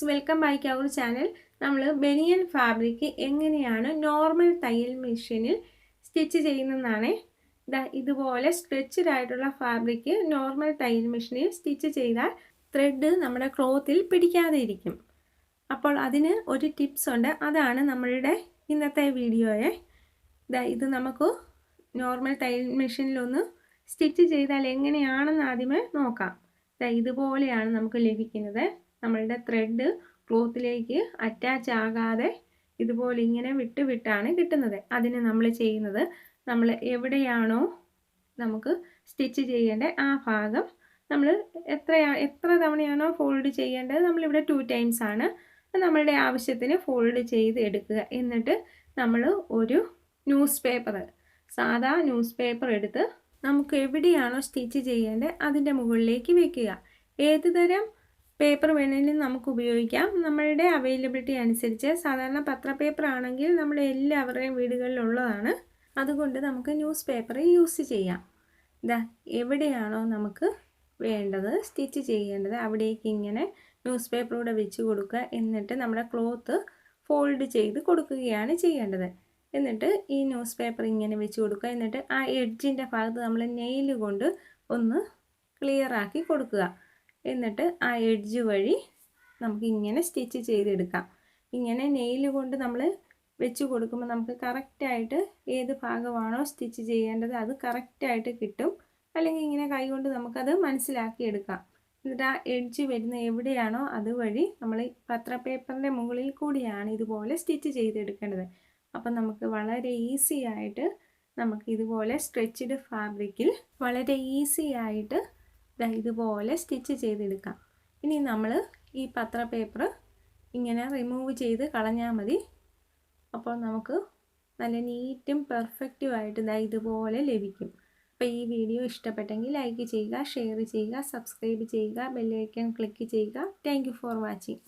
Friends, welcome back our channel. നമ്മൾ banian fabric എങ്ങനെയാണ് normal തയ്യൽ മെഷീനിൽ സ്റ്റിച്ച് ചെയ്യുന്നതെന്നാണ്. ഇതുപോലെ സ്ട്രെച്ച്ഡ് ആയിട്ടുള്ള ഫാബ്രിക് നോർമൽ തയ്യൽ മെഷീനിൽ സ്റ്റിച്ച് ചെയ്താൽ ത്രെഡ് നമ്മുടെ ക്ലോത്തിൽ പിടിക്കാതെ ഇരിക്കും. അപ്പോൾ അതിന് ഒരു ടിപ്സ് ഉണ്ട്, അതാണ് നമ്മളുടെ ഇന്നത്തെ വീഡിയോയെ. ഇത് നമുക്ക് നോർമൽ തയ്യൽ മെഷീനിലൊന്ന് സ്റ്റിച്ച് ചെയ്താൽ എങ്ങനെയാണെന്ന് ആദ്യമേ നോക്കാം. ഇതുപോലെയാണ് നമുക്ക് ലഭിക്കുന്നത്. നമ്മളുടെ ത്രെഡ് ക്ലോത്തിലേക്ക് അറ്റാച്ച് ആകാതെ ഇതുപോലെ ഇങ്ങനെ വിട്ടാണ് കിട്ടുന്നത്. അതിന് നമ്മൾ ചെയ്യുന്നത്, നമ്മൾ എവിടെയാണോ നമുക്ക് സ്റ്റിച്ച് ചെയ്യേണ്ടത് ആ ഭാഗം നമ്മൾ എത്ര തവണയാണോ ഫോൾഡ് ചെയ്യേണ്ടത്, നമ്മളിവിടെ 2 times ആണ്. നമ്മളുടെ ആവശ്യത്തിന് ഫോൾഡ് ചെയ്ത് എടുക്കുക. എന്നിട്ട് നമ്മൾ ഒരു ന്യൂസ് പേപ്പർ, സാധാ ന്യൂസ് പേപ്പർ എടുത്ത് നമുക്ക് എവിടെയാണോ സ്റ്റിച്ച് ചെയ്യേണ്ടത് അതിൻ്റെ മുകളിലേക്ക് വെക്കുക. ഏത് തരം പേപ്പർ വേണമെങ്കിലും നമുക്ക് ഉപയോഗിക്കാം, നമ്മളുടെ അവൈലബിലിറ്റി അനുസരിച്ച്. സാധാരണ പത്രപേപ്പർ ആണെങ്കിൽ നമ്മൾ എല്ലാവരുടെയും വീടുകളിലുള്ളതാണ്, അതുകൊണ്ട് നമുക്ക് ന്യൂസ് പേപ്പർ യൂസ് ചെയ്യാം. എവിടെയാണോ നമുക്ക് വേണ്ടത് സ്റ്റിച്ച് ചെയ്യേണ്ടത് അവിടേക്ക് ഇങ്ങനെ ന്യൂസ് പേപ്പറൂടെ വെച്ച് കൊടുക്കുക. എന്നിട്ട് നമ്മുടെ ക്ലോത്ത് ഫോൾഡ് ചെയ്ത് കൊടുക്കുകയാണ് ചെയ്യേണ്ടത്. എന്നിട്ട് ഈ ന്യൂസ് പേപ്പർ ഇങ്ങനെ വെച്ച് കൊടുക്കുക. എന്നിട്ട് ആ എഡ്ജിൻ്റെ ഭാഗത്ത് നമ്മൾ നെയിൽ കൊണ്ട് ഒന്ന് ക്ലിയർ ആക്കി കൊടുക്കുക. എന്നിട്ട് ആ എഡ്ജ് വഴി നമുക്ക് ഇങ്ങനെ സ്റ്റിച്ച് ചെയ്തെടുക്കാം. ഇങ്ങനെ നെയിൽ കൊണ്ട് നമ്മൾ വെച്ച് കൊടുക്കുമ്പോൾ നമുക്ക് കറക്റ്റായിട്ട് ഏത് ഭാഗമാണോ സ്റ്റിച്ച് ചെയ്യേണ്ടത് അത് കറക്റ്റായിട്ട് കിട്ടും. അല്ലെങ്കിൽ ഇങ്ങനെ കൈകൊണ്ട് നമുക്കത് മനസ്സിലാക്കിയെടുക്കാം. എന്നിട്ട് ആ എഡ്ജ് വരുന്ന എവിടെയാണോ അതുവഴി നമ്മൾ പത്രപേപ്പറിൻ്റെ മുകളിൽ കൂടിയാണ് ഇതുപോലെ സ്റ്റിച്ച് ചെയ്തെടുക്കേണ്ടത്. അപ്പം നമുക്ക് വളരെ ഈസി ആയിട്ട് നമുക്ക് ഇതുപോലെ സ്ട്രെച്ച്ഡ് ഫാബ്രിക്കിൽ വളരെ ഈസി ആയിട്ട് ഇതുപോലെ സ്റ്റിച്ച് ചെയ്തെടുക്കാം. ഇനി നമ്മൾ ഈ പത്രപേപ്പർ ഇങ്ങനെ റിമൂവ് ചെയ്ത് കളഞ്ഞാൽ മതി. അപ്പോൾ നമുക്ക് നല്ല നീറ്റും പെർഫെക്റ്റും ആയിട്ട് ഇതുപോലെ ലഭിക്കും. അപ്പോൾ ഈ വീഡിയോ ഇഷ്ടപ്പെട്ടെങ്കിൽ ലൈക്ക് ചെയ്യുക, ഷെയർ ചെയ്യുക, സബ്സ്ക്രൈബ് ചെയ്യുക, ബെൽ ഐക്കൺ ക്ലിക്ക് ചെയ്യുക. Thank you for watching.